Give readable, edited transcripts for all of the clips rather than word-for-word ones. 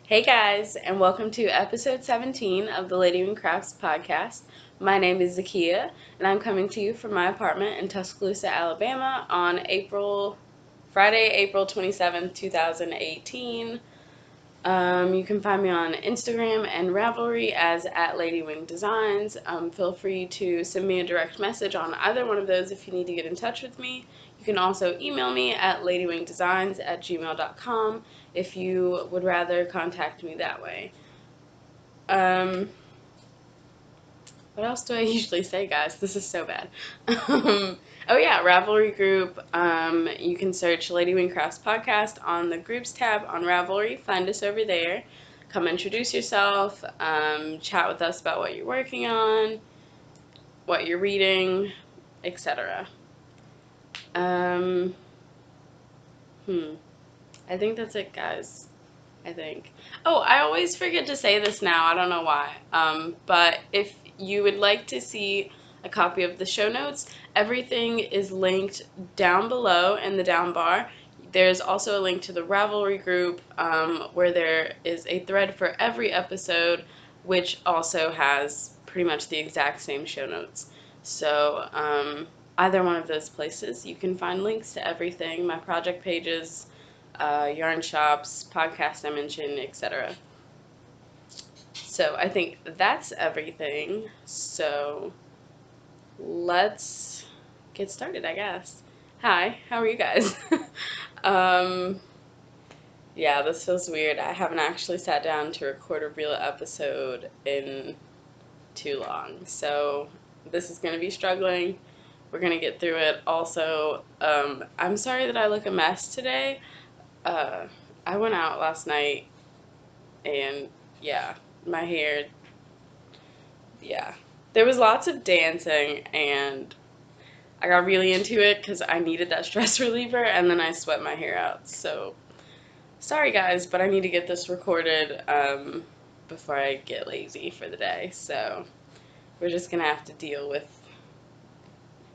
Hey guys, and welcome to episode 17 of the Ladywing Crafts podcast. My name is Zakia, and I'm coming to you from my apartment in Tuscaloosa, Alabama on Friday, April 27th, 2018. You can find me on Instagram and Ravelry as at Ladywing Designs. Feel free to send me a direct message on either one of those if you need to get in touch with me. You can also email me at ladywingdesigns@gmail.com if you would rather contact me that way. What else do I usually say, guys? This is so bad. Oh yeah, Ravelry group. You can search Ladywing Crafts Podcast on the groups tab on Ravelry. Find us over there. Come introduce yourself. Chat with us about what you're working on, what you're reading, etc. Um, I think that's it, guys. I think. Oh, I always forget to say this now. I don't know why. But if you would like to see a copy of the show notes, everything is linked down below in the down bar. There's also a link to the Ravelry group where there is a thread for every episode, which also has pretty much the exact same show notes. So either one of those places, you can find links to everything, my project pages, yarn shops, podcast I mentioned, etc. So I think that's everything. So let's get started, I guess. Hi, how are you guys? um, yeah, this feels weird. I haven't actually sat down to record a real episode in too long. So this is going to be struggling. We're going to get through it. Also, I'm sorry that I look a mess today. Uh, I went out last night and yeah, my hair, yeah. There was lots of dancing and I got really into it because I needed that stress reliever and then I sweat my hair out. So sorry guys, but I need to get this recorded before I get lazy for the day. So we're just going to have to deal with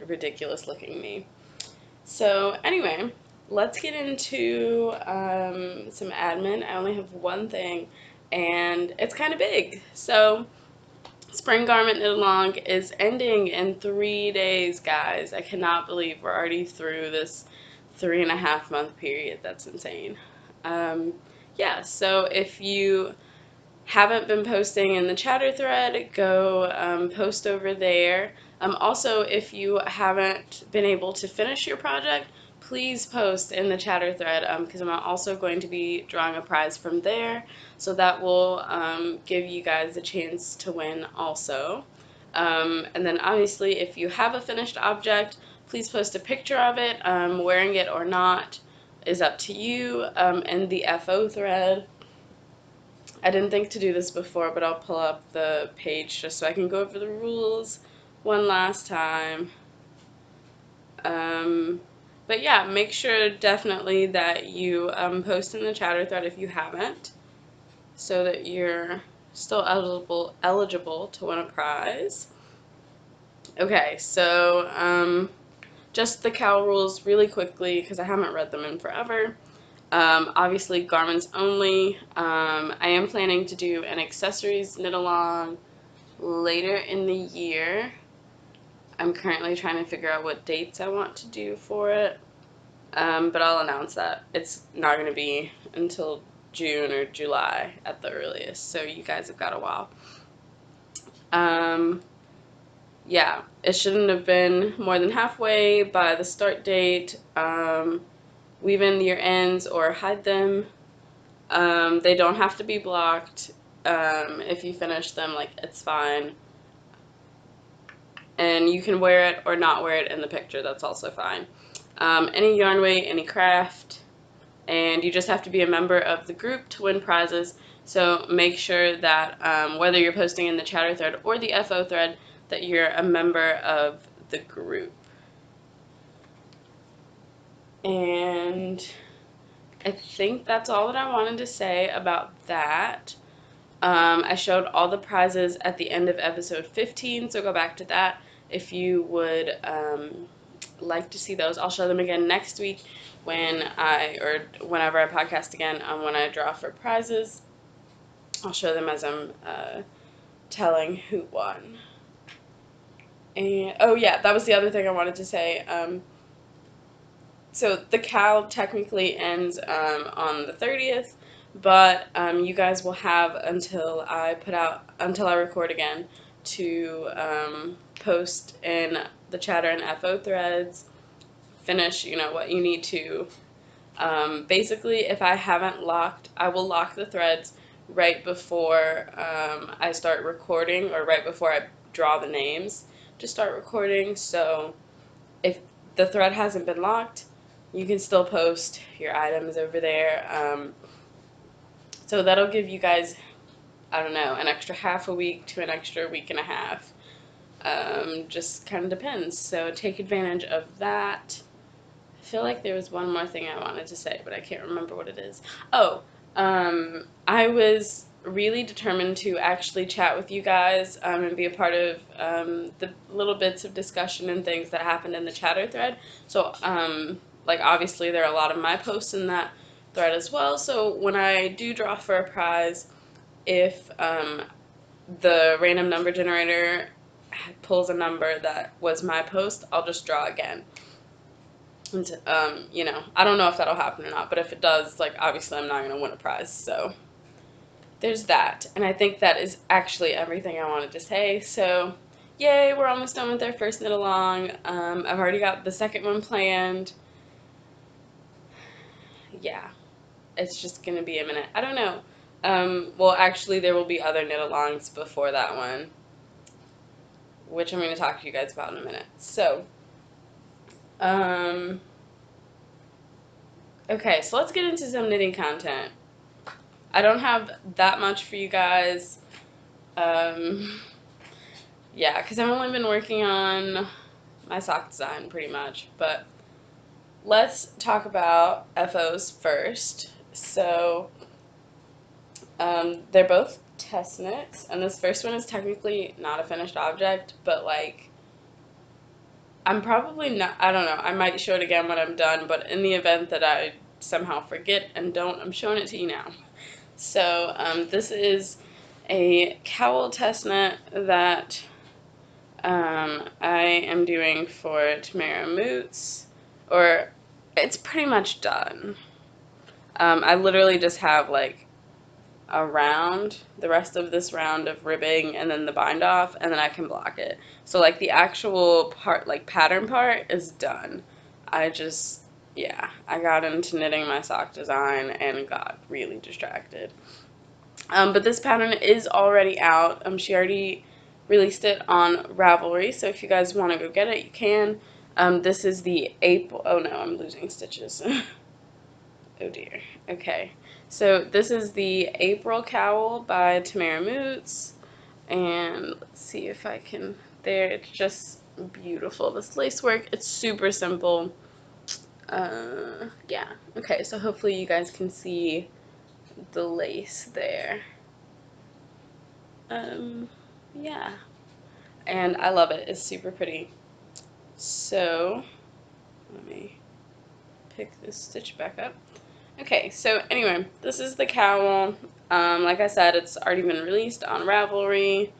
ridiculous looking me. So anyway, let's get into some admin. I only have one thing, and it's kind of big. So Spring Garment Knit Along is ending in 3 days, guys. I cannot believe we're already through this 3.5 month period. That's insane. Yeah, so if you haven't been posting in the chatter thread, go post over there. Also, if you haven't been able to finish your project, please post in the chatter thread because I'm also going to be drawing a prize from there. So that will give you guys a chance to win also. And then obviously, if you have a finished object, please post a picture of it. Wearing it or not is up to you. In the FO thread. I didn't think to do this before, but I'll pull up the page just so I can go over the rules one last time. But yeah, make sure definitely that you post in the chatter thread if you haven't, so that you're still eligible to win a prize. Okay, so just the KAL rules really quickly because I haven't read them in forever. Obviously garments only. I am planning to do an accessories knit along later in the year. I'm currently trying to figure out what dates I want to do for it, but I'll announce that. It's not going to be until June or July at the earliest, so you guys have got a while. Yeah, it shouldn't have been more than halfway by the start date. Weave in your ends or hide them. They don't have to be blocked. If you finish them, like, it's fine. And you can wear it or not wear it in the picture. That's also fine. Any yarn weight, any craft, and you just have to be a member of the group to win prizes. So make sure that whether you're posting in the chatter thread or the FO thread, that you're a member of the group. And I think that's all that I wanted to say about that. I showed all the prizes at the end of episode 15, so go back to that if you would like to see those. I'll show them again next week when whenever I podcast again when I draw for prizes. I'll show them as I'm telling who won. And oh yeah, that was the other thing I wanted to say. So the KAL technically ends on the 30th, but you guys will have until I record again to post in the chatter and FO threads, finish, what you need to. Basically, if I haven't locked, I will lock the threads right before I start recording, or right before I draw the names to start recording. So if the thread hasn't been locked, you can still post your items over there. So that'll give you guys, I don't know, an extra half a week to an extra week and a half. Just kind of depends. So take advantage of that. I feel like there was one more thing I wanted to say, but I can't remember what it is. Oh, I was really determined to actually chat with you guys and be a part of the little bits of discussion and things that happened in the chatter thread. So, like, obviously there are a lot of my posts in that thread as well. So when I do draw for a prize, if the random number generator pulls a number that was my post, I'll just draw again. And, I don't know if that'll happen or not, but if it does, like, obviously I'm not going to win a prize, so there's that. And I think that is actually everything I wanted to say. So, yay, we're almost done with our first knit along. I've already got the second one planned. Yeah, it's just going to be a minute. I don't know. Well, actually, there will be other knit alongs before that one, which I'm going to talk to you guys about in a minute. So, okay, so let's get into some knitting content. I don't have that much for you guys. Yeah, because I've only been working on my sock design pretty much. But let's talk about FOs first. So they're both test knits, and this first one is technically not a finished object, but like I'm probably not, I don't know, I might show it again when I'm done, but in the event that I somehow forget and don't, I'm showing it to you now. So this is a cowl test knit that I am doing for Tamara Moots, or it's pretty much done. I literally just have like a round, the rest of this round of ribbing, and then the bind off, and then I can block it. So like the actual part, like pattern part, is done. I just, yeah, I got into knitting my sock design and got really distracted. But this pattern is already out. She already released it on Ravelry, so if you guys want to go get it, you can. This is the April, oh no, I'm losing stitches. Oh dear. Okay, so this is the April Cowl by Tamara Moots, and let's see if I can, there, it's just beautiful. This lace work, it's super simple. Yeah, okay, so hopefully you guys can see the lace there. Yeah, and I love it. It's super pretty. So let me pick this stitch back up. Okay, so anyway, this is the cowl. Like I said, it's already been released on Ravelry.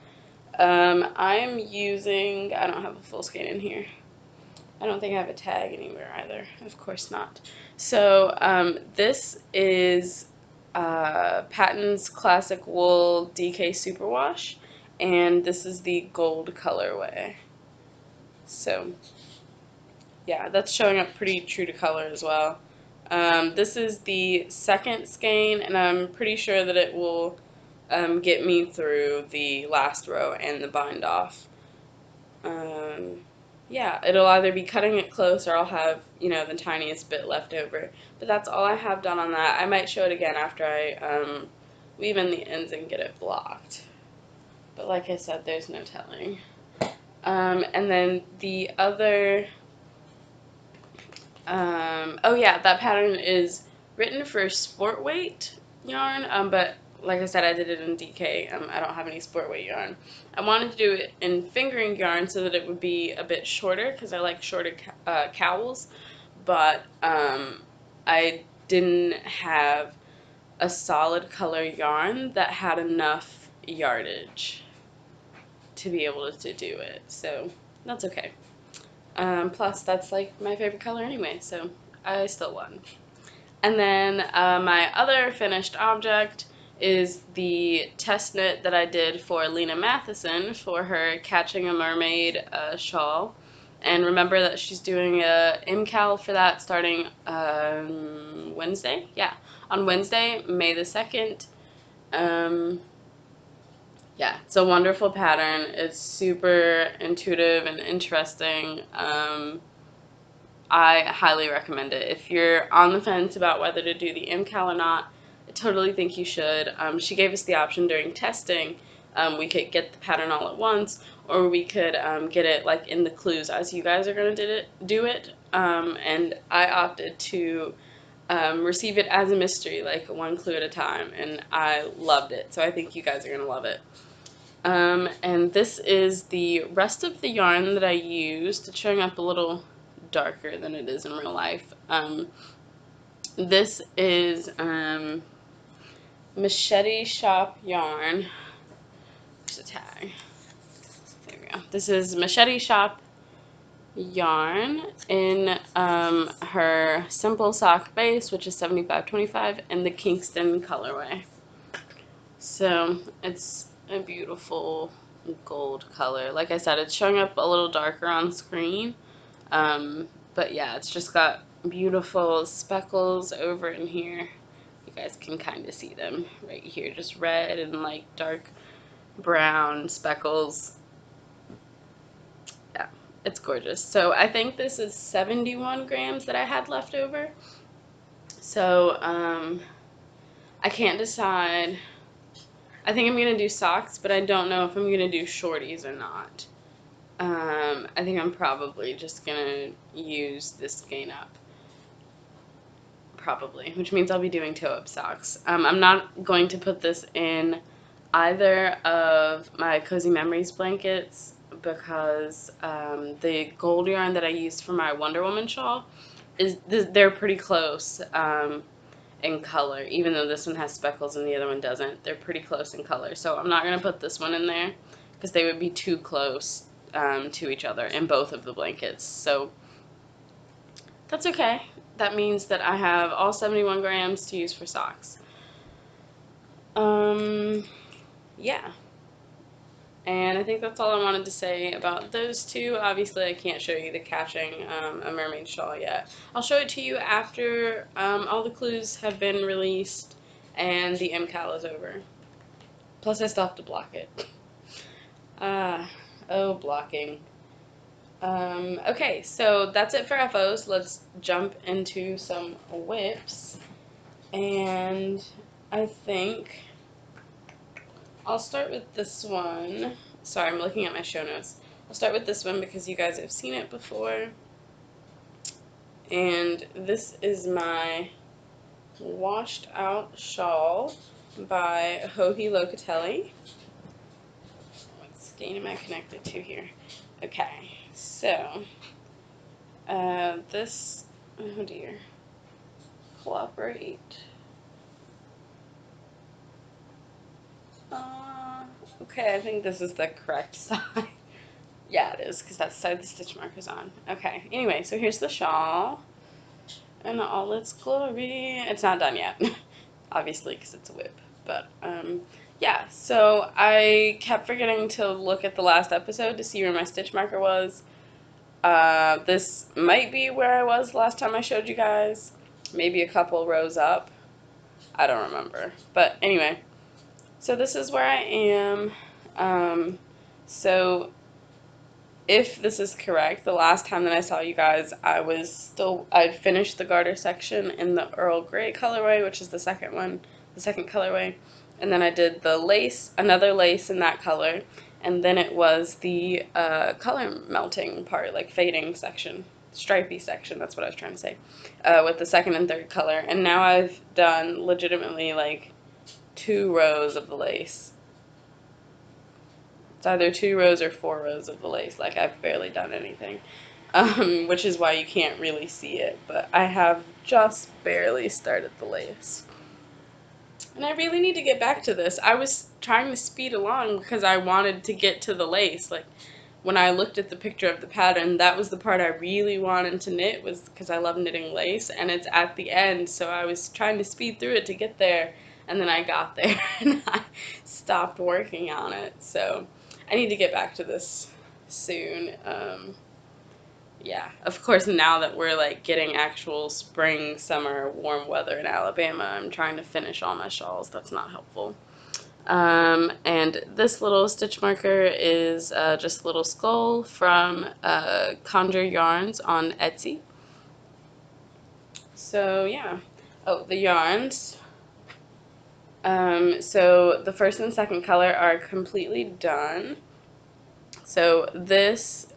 I'm using, I don't have a full skein in here. I don't think I have a tag anywhere either. Of course not. So this is Patton's Classic Wool DK Superwash, and this is the gold colorway. So yeah, that's showing up pretty true to color as well. This is the second skein, and I'm pretty sure that it will get me through the last row and the bind off. Yeah, it'll either be cutting it close or I'll have, the tiniest bit left over. But that's all I have done on that. I might show it again after I weave in the ends and get it blocked. But like I said, there's no telling. And then the other, oh yeah, that pattern is written for sport weight yarn, but like I said, I did it in DK. I don't have any sport weight yarn. I wanted to do it in fingering yarn so that it would be a bit shorter because I like shorter cowls, but I didn't have a solid color yarn that had enough yardage to be able to do it. So that's okay. Plus, that's like my favorite color anyway, so I still won. And then my other finished object is the test knit that I did for Lena Matheson for her Catching a Mermaid shawl. And remember that she's doing a MKAL for that starting Wednesday? Yeah, on Wednesday, May the 2nd. Yeah, it's a wonderful pattern. It's super intuitive and interesting. I highly recommend it. If you're on the fence about whether to do the MKAL or not, I totally think you should. She gave us the option during testing. We could get the pattern all at once, or we could get it like in the clues as you guys are going to do it. And I opted to receive it as a mystery, like one clue at a time, and I loved it. So I think you guys are going to love it. And this is the rest of the yarn that I used. It's showing up a little darker than it is in real life. This is Machete Shop yarn. There's a tag. There we go. This is Machete Shop yarn in her simple sock base, which is 75/25, and the Kingston colorway. So it's a beautiful gold color. Like I said, it's showing up a little darker on screen. But yeah, it's just got beautiful speckles over in here. You guys can kind of see them right here, just red and like dark brown speckles. Yeah, it's gorgeous. So I think this is 71 grams that I had left over. So I can't decide. I think I'm gonna do socks, but I don't know if I'm gonna do shorties or not. I think I'm probably just gonna use this skein up. Probably, which means I'll be doing toe-up socks. I'm not going to put this in either of my Cozy Memories blankets because the gold yarn that I used for my Wonder Woman shawl they're pretty close in color, even though this one has speckles and the other one doesn't. They're pretty close in color, so I'm not going to put this one in there because they would be too close to each other in both of the blankets. So that's okay. That means that I have all 71 grams to use for socks. Yeah. And I think that's all I wanted to say about those two. Obviously, I can't show you the Catching a Mermaid shawl yet. I'll show it to you after all the clues have been released and the MKAL is over. Plus, I still have to block it. Oh, blocking. Okay, so that's it for FOs. Let's jump into some whips. And I think I'll start with this one. Sorry, I'm looking at my show notes. I'll start with this one because you guys have seen it before. And this is my Washed Out Shawl by Joji Locatelli. What skein am I connected to here? Okay, so this, oh dear, cooperate. Okay, I think this is the correct side. Yeah, it is, because that's the side the stitch mark is on. Okay, anyway, so here's the shawl in all its glory. It's not done yet, obviously, because it's a whip. But, yeah, so I kept forgetting to look at the last episode to see where my stitch marker was. This might be where I was last time I showed you guys. Maybe a couple rows up. I don't remember. But anyway, so this is where I am. So if this is correct, the last time that I saw you guys, I'd finished the garter section in the Earl Grey colorway, which is the second one, the second colorway. And then I did the lace, another lace in that color. And then it was the color melting part, like fading section, stripey section, that's what I was trying to say, with the second and third color. And now I've done legitimately like 2 rows of the lace. It's either 2 rows or 4 rows of the lace. Like, I've barely done anything, which is why you can't really see it. But I have just barely started the lace. And I really need to get back to this. I was trying to speed along because I wanted to get to the lace. Like, when I looked at the picture of the pattern, that was the part I really wanted to knit, was because I love knitting lace, and it's at the end, so I was trying to speed through it to get there, and then I got there and I stopped working on it. So I need to get back to this soon. Yeah, of course, now that we're like getting actual spring, summer, warm weather in Alabama, I'm trying to finish all my shawls. That's not helpful. And this little stitch marker is just a little skull from Conjure Yarns on Etsy. So yeah. Oh, the yarns. So the first and second color are completely done. So this,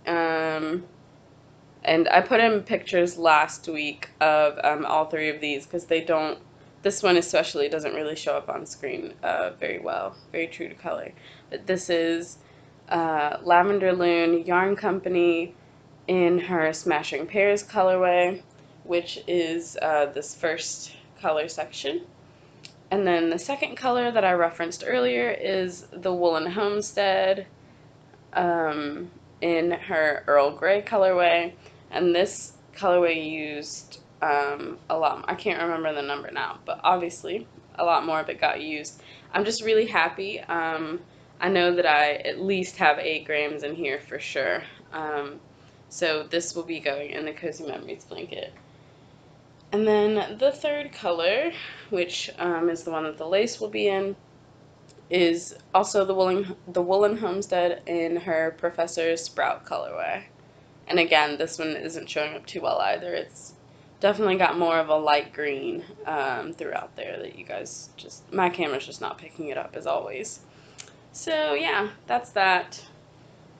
and I put in pictures last week of all three of these because they don't, this one especially doesn't really show up on screen very well, very true to color. But this is Lavender Loon Yarn Company in her Smashing Pears colorway, which is this first color section. And then the second color that I referenced earlier is the Woolen Homestead in her Earl Grey colorway. And this colorway used a lot. I can't remember the number now, but obviously a lot more of it got used. I'm just really happy. I know that I at least have 8 grams in here for sure. So this will be going in the Cozy Memories blanket. And then the third color, which is the one that the lace will be in, is also the Woolen Homestead in her Professor Sprout colorway. And again, this one isn't showing up too well either. It's definitely got more of a light green throughout there that you guys just, my camera's just not picking it up as always. So yeah, that's that.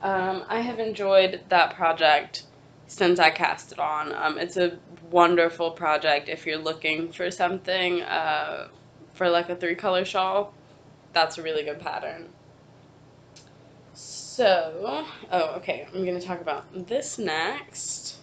I have enjoyed that project since I cast it on. It's a wonderful project if you're looking for something for like a 3-color shawl. That's a really good pattern. So, oh, okay, I'm going to talk about this next.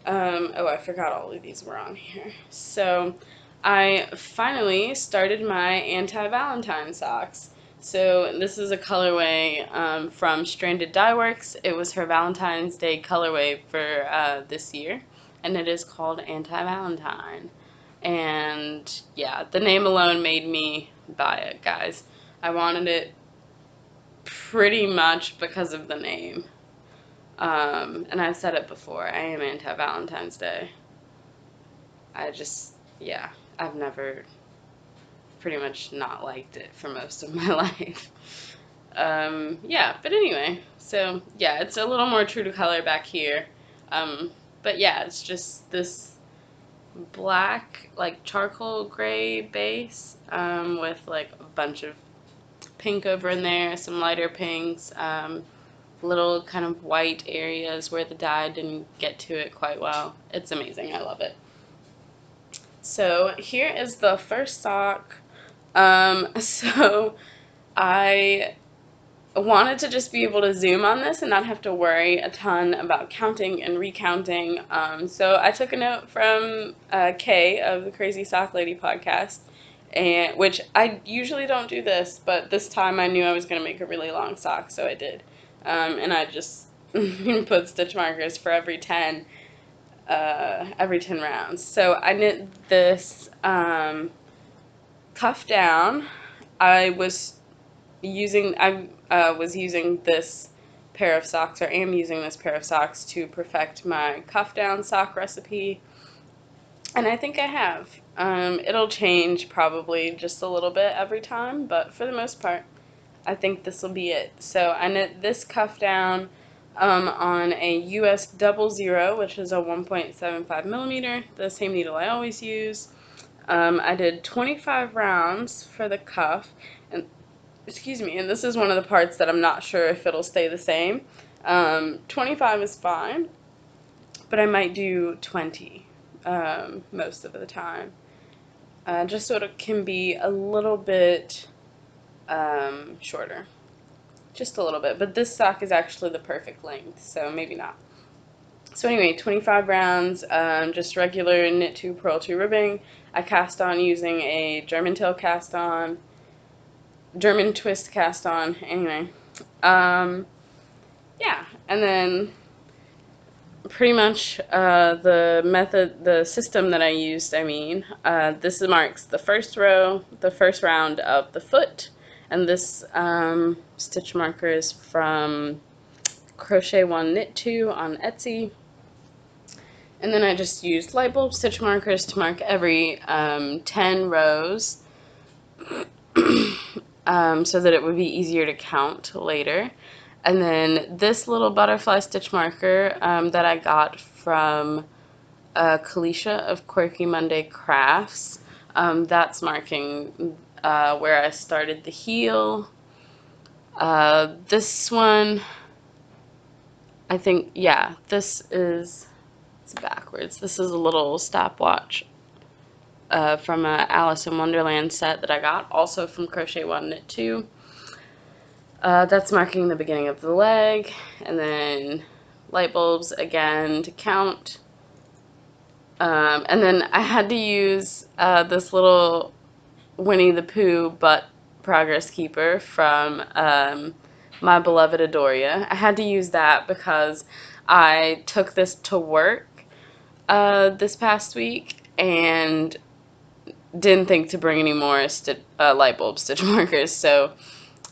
Oh, I forgot all of these were on here. So, I finally started my anti-Valentine socks. So, this is a colorway from Stranded Dye Works. It was her Valentine's Day colorway for this year, and it is called Anti-Valentine. And yeah, the name alone made me buy it, guys. I wanted it pretty much because of the name. And I've said it before, I am anti-Valentine's Day. I just, yeah, I've never pretty much not liked it for most of my life. Yeah, but anyway, so yeah, it's a little more true to color back here. But yeah, it's just this black, like charcoal gray base with like a bunch of pink over in there, some lighter pinks, little kind of white areas where the dye didn't get to it quite well. It's amazing. I love it. So here is the first sock. So I wanted to just be able to zoom on this and not have to worry a ton about counting and recounting. So I took a note from Kay of the Crazy Sock Lady podcast, and which I usually don't do this, but this time I knew I was going to make a really long sock, so I did. And I just put stitch markers for every 10 rounds. So I knit this cuff down. I was using this pair of socks, or am using this pair of socks to perfect my cuff down sock recipe, and I think I have. It'll change probably just a little bit every time, but for the most part I think this will be it. So I knit this cuff down on a US 00, which is a 1.75 millimeter, the same needle I always use. I did 25 rounds for the cuff, and excuse me, and this is one of the parts that I'm not sure if it'll stay the same. 25 is fine, but I might do 20 most of the time, just so it can be a little bit shorter. Just a little bit, but this sock is actually the perfect length, so maybe not. So anyway, 25 rounds, just regular knit 2, purl 2 ribbing. I cast on using a German tail cast on, German twist cast on, anyway. Yeah, and then pretty much the system that I used, this marks the first row, the first round of the foot, and this stitch marker is from Crochet 1 Knit 2 on Etsy. And then I just used light bulb stitch markers to mark every 10 rows so that it would be easier to count later. And then this little butterfly stitch marker that I got from Kalisha of Quirky Monday Crafts, that's marking where I started the heel. This one, I think, yeah, this is, it's backwards. This is a little stopwatch from a Alice in Wonderland set that I got, also from Crochet 1 Knit 2. That's marking the beginning of the leg, and then light bulbs again to count. And then I had to use this little Winnie the Pooh butt progress keeper from My Beloved Adoria. I had to use that because I took this to work this past week and didn't think to bring any more light bulb stitch markers, so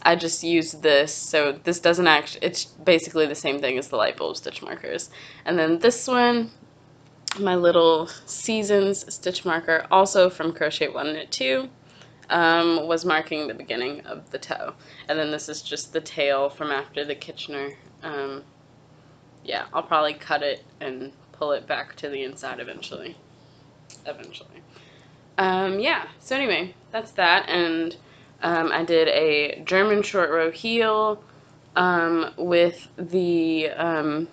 I just used this. So this doesn't actually, it's basically the same thing as the light bulb stitch markers. And then this one, my little Seasons stitch marker, also from Crochet 1 Knit 2, was marking the beginning of the toe. And then this is just the tail from after the Kitchener. Yeah, I'll probably cut it and pull it back to the inside eventually. Yeah, so anyway, that's that. And I did a German short row heel with the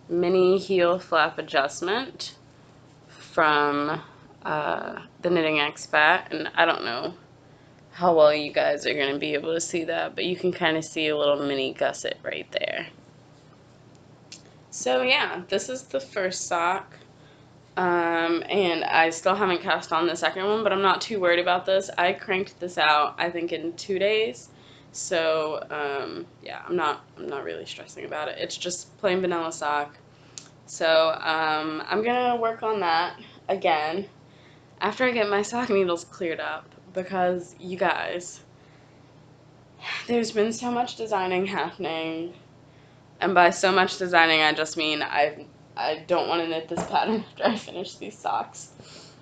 mini heel flap adjustment from the Knitting Expat, and I don't know how well you guys are going to be able to see that, but you can kind of see a little mini gusset right there. So yeah, this is the first sock, and I still haven't cast on the second one, but I'm not too worried about this. I cranked this out, I think, in 2 days, so yeah, I'm not really stressing about it. It's just plain vanilla sock. So I'm gonna work on that again after I get my sock needles cleared up, because you guys, there's been so much designing happening, and by so much designing I just mean I don't want to knit this pattern after I finish these socks.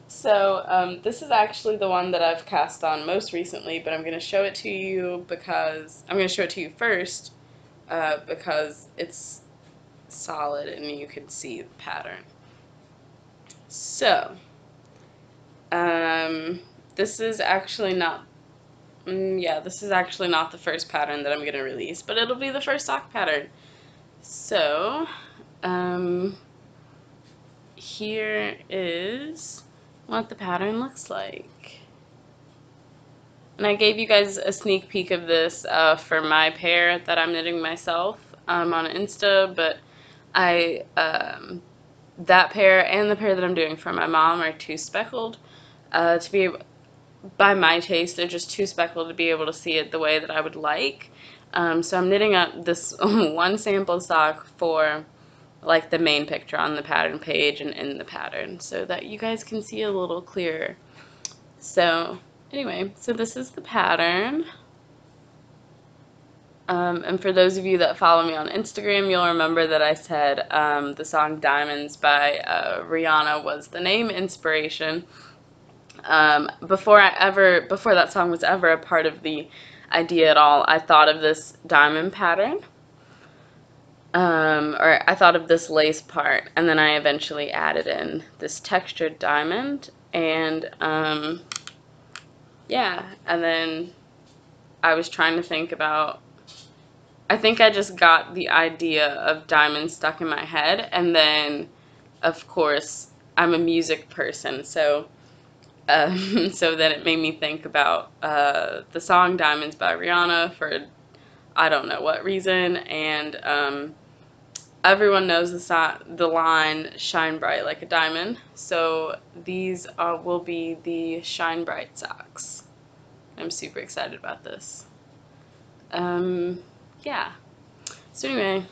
So this is actually the one that I've cast on most recently, but I'm going to show it to you because I'm going to show it to you first because it's solid and you can see the pattern. So this is actually not, yeah, this is actually not the first pattern that I'm going to release, but it'll be the first sock pattern. So here is what the pattern looks like. And I gave you guys a sneak peek of this for my pair that I'm knitting myself on Insta, but that pair and the pair that I'm doing for my mom are too speckled to be able, by my taste, they're just too speckled to be able to see it the way that I would like. So I'm knitting up this one sample sock for like the main picture on the pattern page and in the pattern so that you guys can see a little clearer. So anyway, so this is the pattern. And for those of you that follow me on Instagram, you'll remember that I said the song Diamonds by Rihanna was the name inspiration. Before that song was ever a part of the idea at all, I thought of this diamond pattern, or I thought of this lace part, and then I eventually added in this textured diamond, and yeah, and then I was trying to think about, I think I just got the idea of diamonds stuck in my head, and then of course I'm a music person, so so then it made me think about the song Diamonds by Rihanna for I don't know what reason, and everyone knows the line Shine Bright Like a Diamond. So these will be the Shine Bright socks. I'm super excited about this. Yeah. So anyway,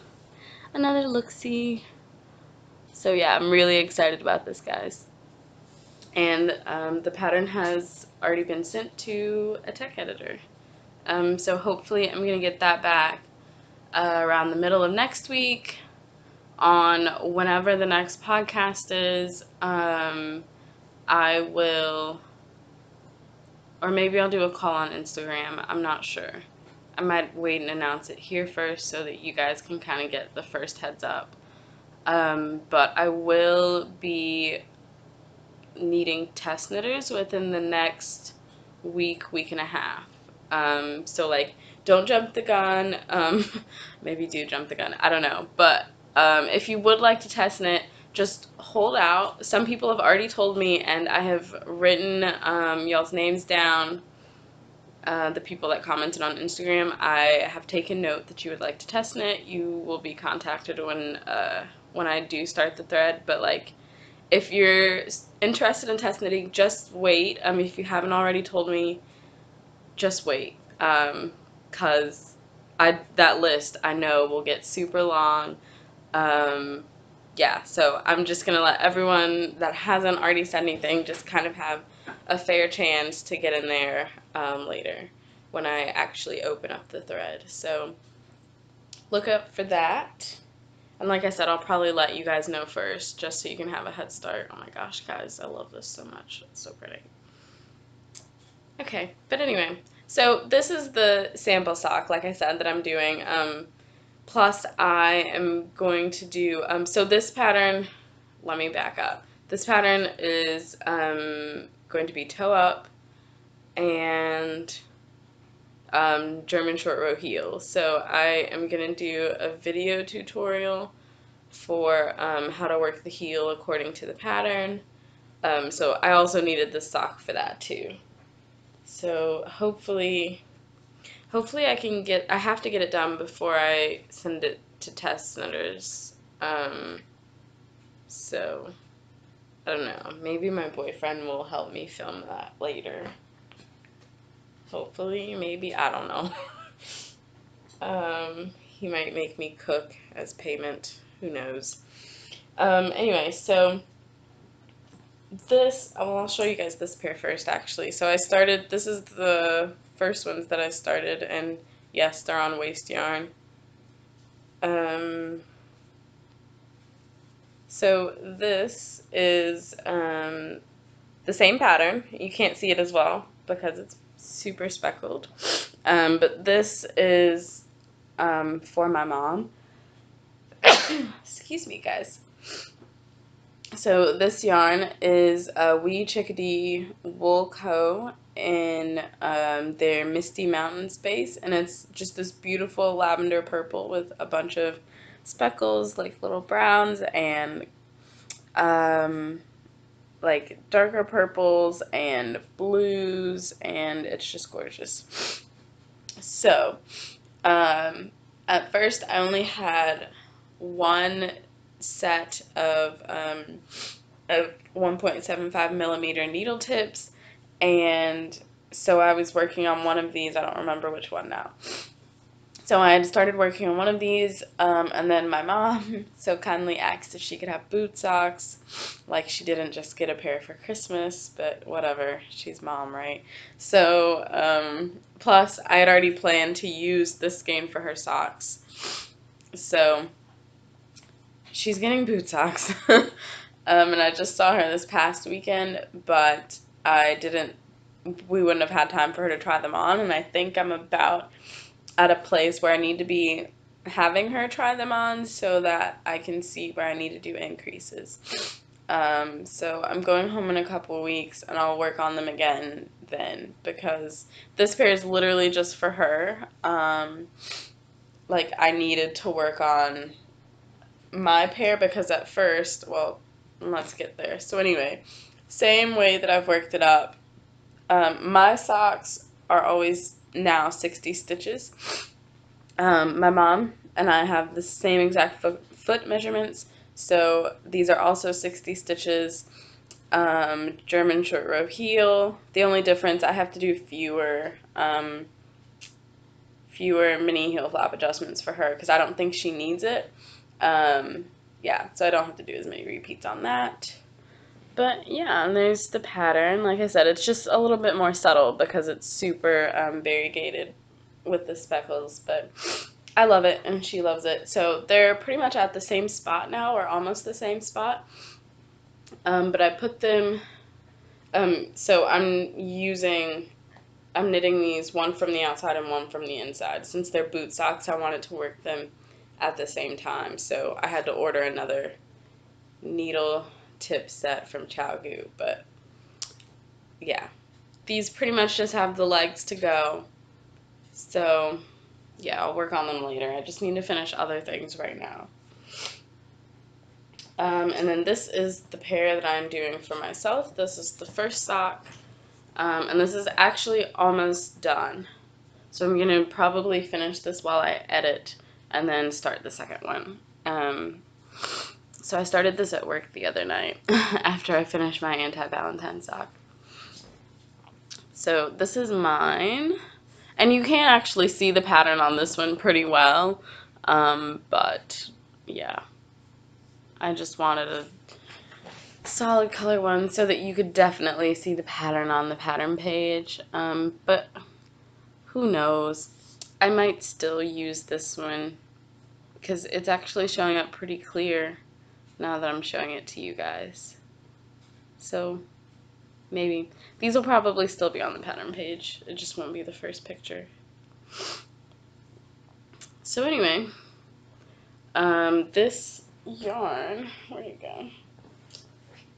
another look-see. So yeah, I'm really excited about this, guys. And the pattern has already been sent to a tech editor. So hopefully I'm going to get that back around the middle of next week, on whenever the next podcast is. I will, or maybe I'll do a call on Instagram. I'm not sure. I might wait and announce it here first so that you guys can kind of get the first heads up. But I will be needing test knitters within the next week and a half. So like, don't jump the gun. Maybe do jump the gun. I don't know. But if you would like to test knit, just hold out. Some people have already told me, and I have written y'all's names down. The people that commented on Instagram, I have taken note that you would like to test knit. You will be contacted when I do start the thread. But like, if you're interested in test knitting, just wait. If you haven't already told me, just wait. Cause that list I know will get super long. Yeah, so I'm just gonna let everyone that hasn't already said anything just kind of have a fair chance to get in there later when I actually open up the thread. So look up for that. And like I said, I'll probably let you guys know first, just so you can have a head start. Oh my gosh, guys, I love this so much. It's so pretty. Okay, but anyway, so this is the sample sock, like I said, that I'm doing. Plus, I am going to do, so this pattern, let me back up. This pattern is going to be toe up and German short row heel. So I am going to do a video tutorial for how to work the heel according to the pattern. So I also needed the sock for that too. So hopefully I can I have to get it done before I send it to test knitters. So I don't know, maybe my boyfriend will help me film that later. Hopefully, maybe, I don't know. He might make me cook as payment, who knows. Anyway, so this, well, I'll show you guys this pair first, actually. So I started, this is the first ones that I started, and yes, they're on waste yarn. So this is the same pattern. You can't see it as well because it's super speckled. But this is for my mom. Excuse me, guys. So this yarn is Wee Chickadee Wool Co. in their Misty Mountain Space, and it's just this beautiful lavender purple with a bunch of speckles, like little browns, and like darker purples and blues, and it's just gorgeous. So at first I only had one set of 1.75 millimeter needle tips, and so I was working on one of these. I don't remember which one now. So I had started working on one of these, and then my mom so kindly asked if she could have boot socks. Like, she didn't just get a pair for Christmas, but whatever, she's mom, right? So plus I had already planned to use this skein for her socks, so she's getting boot socks. And I just saw her this past weekend, but we wouldn't have had time for her to try them on, and I think I'm about at a place where I need to be having her try them on so that I can see where I need to do increases. So I'm going home in a couple of weeks, and I'll work on them again then, because this pair is literally just for her. Like, I needed to work on my pair because at first, well, let's get there. So anyway, same way that I've worked it up, my socks are always now 60 stitches. My mom and I have the same exact foot measurements. So these are also 60 stitches. German short row heel. The only difference, I have to do fewer mini heel flap adjustments for her because I don't think she needs it. Yeah, so I don't have to do as many repeats on that. But yeah, and there's the pattern. Like I said, it's just a little bit more subtle because it's super variegated with the speckles, but I love it and she loves it. So they're pretty much at the same spot now, or almost the same spot. But I put them, so I'm knitting these, one from the outside and one from the inside. Since they're boot socks, I wanted to work them at the same time, so I had to order another needle tip set from ChowGoo. But yeah, these pretty much just have the legs to go, so yeah, I'll work on them later. I just need to finish other things right now. And then this is the pair that I'm doing for myself. This is the first sock, and this is actually almost done. So I'm going to probably finish this while I edit and then start the second one. So I started this at work the other night after I finished my anti-Valentine sock. So this is mine. And you can actually see the pattern on this one pretty well. But yeah, I just wanted a solid color one so that you could definitely see the pattern on the pattern page. But who knows? I might still use this one because it's actually showing up pretty clear now that I'm showing it to you guys. So maybe. These will probably still be on the pattern page. It just won't be the first picture. So anyway, this yarn, where'd it go?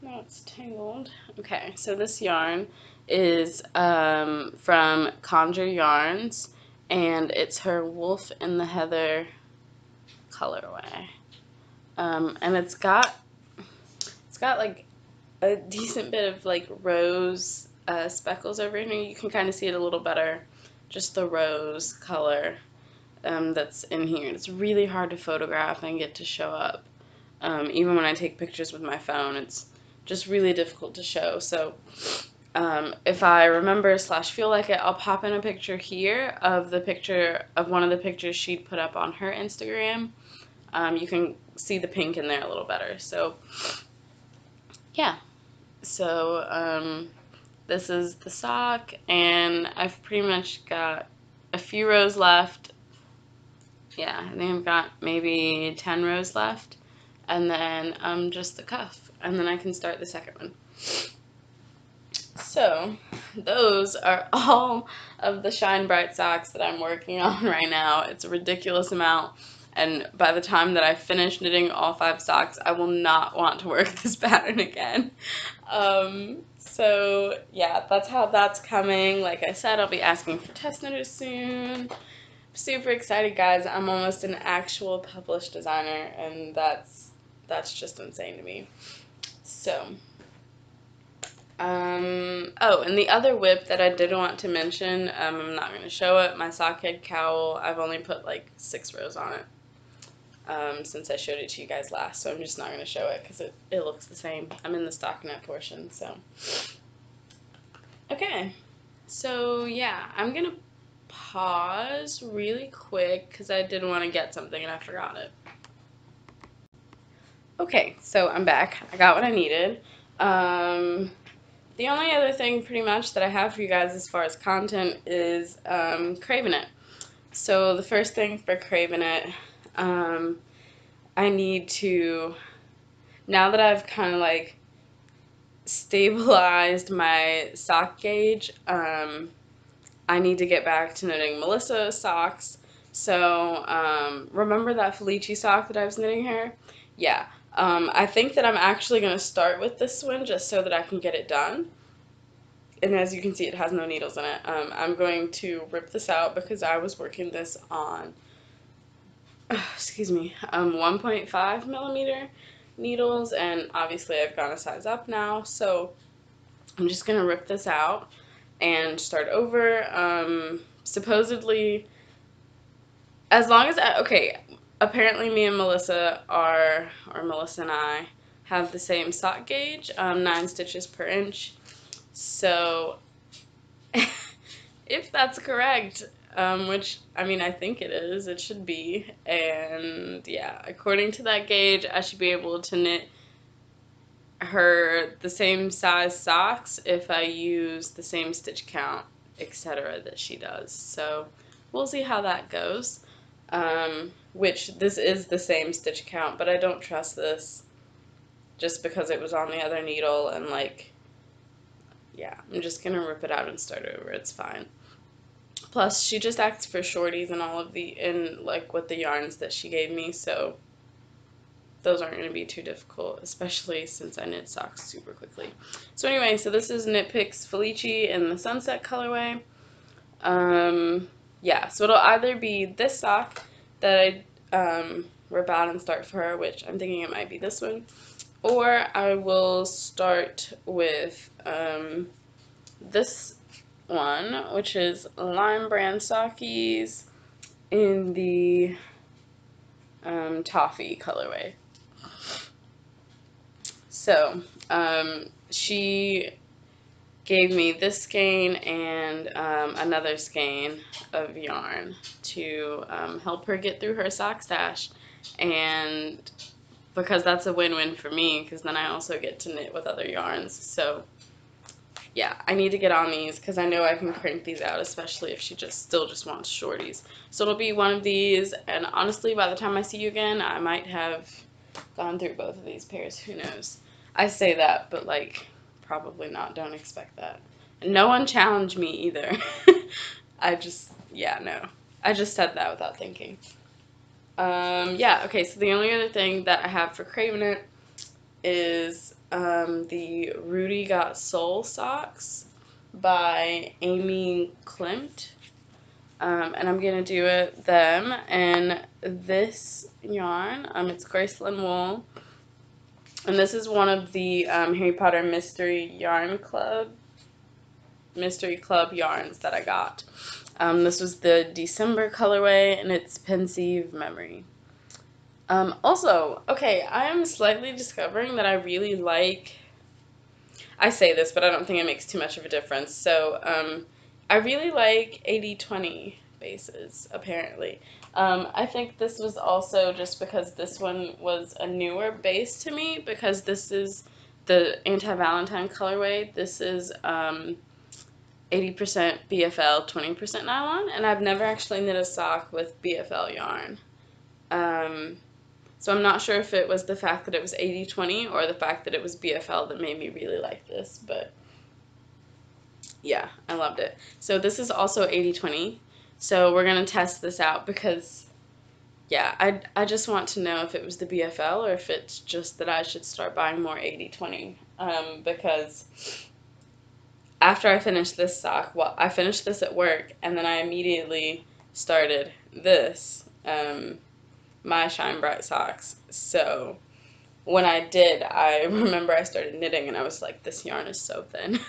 No, it's tangled. Okay, so this yarn is from Conjure Yarns, and it's her Wolf in the Heather colorway. And it's got like a decent bit of like rose speckles over here. You can kind of see it a little better, just the rose color that's in here. It's really hard to photograph and get to show up. Even when I take pictures with my phone, it's just really difficult to show. So if I remember / feel like it, I'll pop in a picture here of one of the pictures she'd put up on her Instagram. You can see the pink in there a little better. So yeah, so this is the sock, and I've pretty much got a few rows left. Yeah, I think I've got maybe 10 rows left, and then just the cuff, and then I can start the second one. So those are all of the Shine Bright socks that I'm working on right now. It's a ridiculous amount, and by the time that I finish knitting all 5 socks, I will not want to work this pattern again. So yeah, that's how that's coming. Like I said, I'll be asking for test knitters soon. Super excited, guys. I'm almost an actual published designer, and that's just insane to me. So oh, and the other whip that I did want to mention, I'm not going to show it, my sock head cowl. I've only put like 6 rows on it since I showed it to you guys last, so I'm just not going to show it because it looks the same. I'm in the stockinette portion, so. Okay, so yeah, I'm going to pause really quick because I did want to get something and I forgot it. Okay, so I'm back. I got what I needed. The only other thing pretty much that I have for you guys as far as content is Cravin It. So the first thing for Cravin It, I need to, now that I've kind of like stabilized my sock gauge, I need to get back to knitting Melissa's socks. So remember that Felici sock that I was knitting her? Yeah. I think that I'm actually going to start with this one just so that I can get it done. And as you can see, it has no needles in it. I'm going to rip this out because I was working this on, excuse me, 1.5 millimeter needles, and obviously I've gone a size up now. So I'm just going to rip this out and start over. Supposedly, as long as okay, apparently me and Melissa are, or Melissa and I, have the same sock gauge, 9 stitches per inch. So if that's correct, which, I mean, I think it is, it should be, and yeah, according to that gauge, I should be able to knit her the same size socks if I use the same stitch count, etc. that she does. So we'll see how that goes. Which this is the same stitch count, but I don't trust this just because it was on the other needle, and like, yeah, I'm just gonna rip it out and start over. It's fine. Plus, she just asked for shorties and all of like with the yarns that she gave me, so those aren't going to be too difficult, especially since I knit socks super quickly. So anyway, so this is Knit Picks Felici in the Sunset colorway. Yeah, so it'll either be this sock that I rip out and start for her, which I'm thinking it might be this one, or I will start with this one, which is Lime Brand Sockies in the Toffee colorway. So, she gave me this skein and another skein of yarn to help her get through her sock stash, and because that's a win-win for me, because then I also get to knit with other yarns. So yeah, I need to get on these because I know I can crank these out, especially if she still just wants shorties. So it'll be one of these, and honestly, by the time I see you again, I might have gone through both of these pairs. Who knows? I say that, but like, probably not. Don't expect that. And no one challenged me either. Yeah, no. I just said that without thinking. Yeah, okay, so the only other thing that I have for Cravin It is the Rudy Got Soul socks by Amy Klimt. And I'm going to do them in this yarn. It's Graceland wool. And this is one of the Harry Potter Mystery Club yarns that I got. This was the December colorway, and it's Pensive Memory. Also, okay, I am slightly discovering that I really like, I say this, but I don't think it makes too much of a difference. So, I really like 80/20 bases, apparently. I think this was also just because this one was a newer base to me, because this is the Anti-Valentine colorway. This is 80% BFL, 20% nylon, and I've never actually knit a sock with BFL yarn. So I'm not sure if it was the fact that it was 80/20 or the fact that it was BFL that made me really like this, but yeah, I loved it. So this is also 80/20. So we're going to test this out because, yeah, I just want to know if it was the BFL or if it's just that I should start buying more 80/20. Because after I finished this sock, well, I finished this at work, and then I immediately started this, my Shine Bright socks. So when I did, I remember I started knitting, and I was like, this yarn is so thin.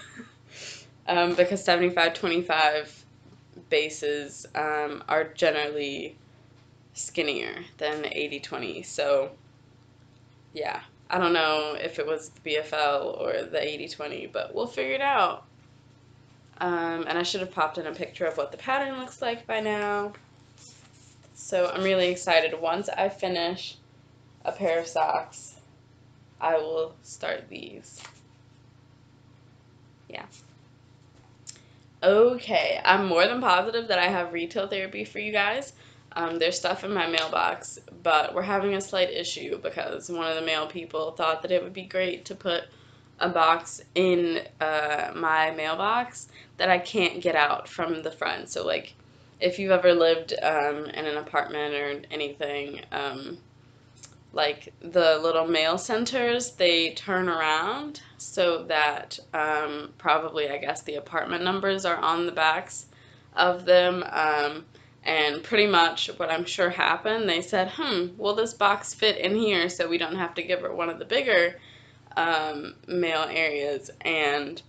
Because 75/25 bases are generally skinnier than 80/20. So yeah, I don't know if it was the BFL or the 80/20, but we'll figure it out. And I should have popped in a picture of what the pattern looks like by now. So I'm really excited. Once I finish a pair of socks, I will start these. Yeah. Okay, I'm more than positive that I have retail therapy for you guys. There's stuff in my mailbox, but we're having a slight issue because one of the mail people thought that it would be great to put a box in my mailbox that I can't get out from the front. So like, if you've ever lived in an apartment or anything, like the little mail centers, they turn around so that probably, I guess, the apartment numbers are on the backs of them. And pretty much what I'm sure happened, they said, will this box fit in here so we don't have to give her one of the bigger mail areas? And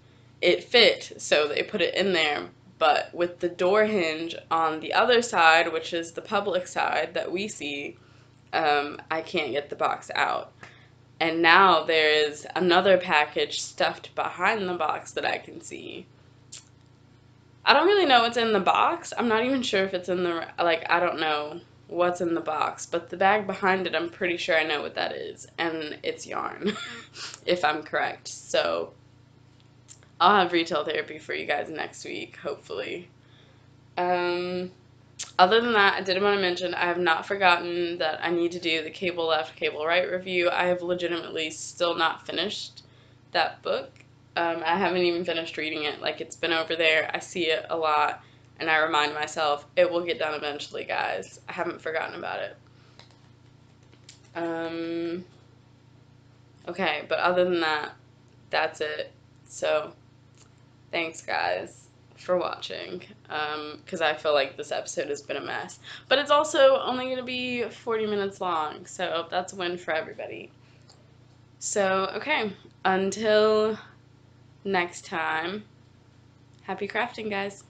it fit, so they put it in there. But with the door hinge on the other side, which is the public side that we see, I can't get the box out. And now there is another package stuffed behind the box that I can see. I don't really know what's in the box. I'm not even sure if it's in the, like, I don't know what's in the box, but the bag behind it, I'm pretty sure I know what that is, and it's yarn, if I'm correct. So I'll have retail therapy for you guys next week, hopefully. Other than that, I did want to mention I have not forgotten that I need to do the Cable Left, Cable Right review. I have legitimately still not finished that book. I haven't even finished reading it. Like, it's been over there. I see it a lot, and I remind myself it will get done eventually, guys. I haven't forgotten about it. Okay, but other than that, that's it. So, thanks, guys, for watching, because I feel like this episode has been a mess. But it's also only going to be 40 minutes long, so that's a win for everybody. So, okay, until next time, happy crafting, guys.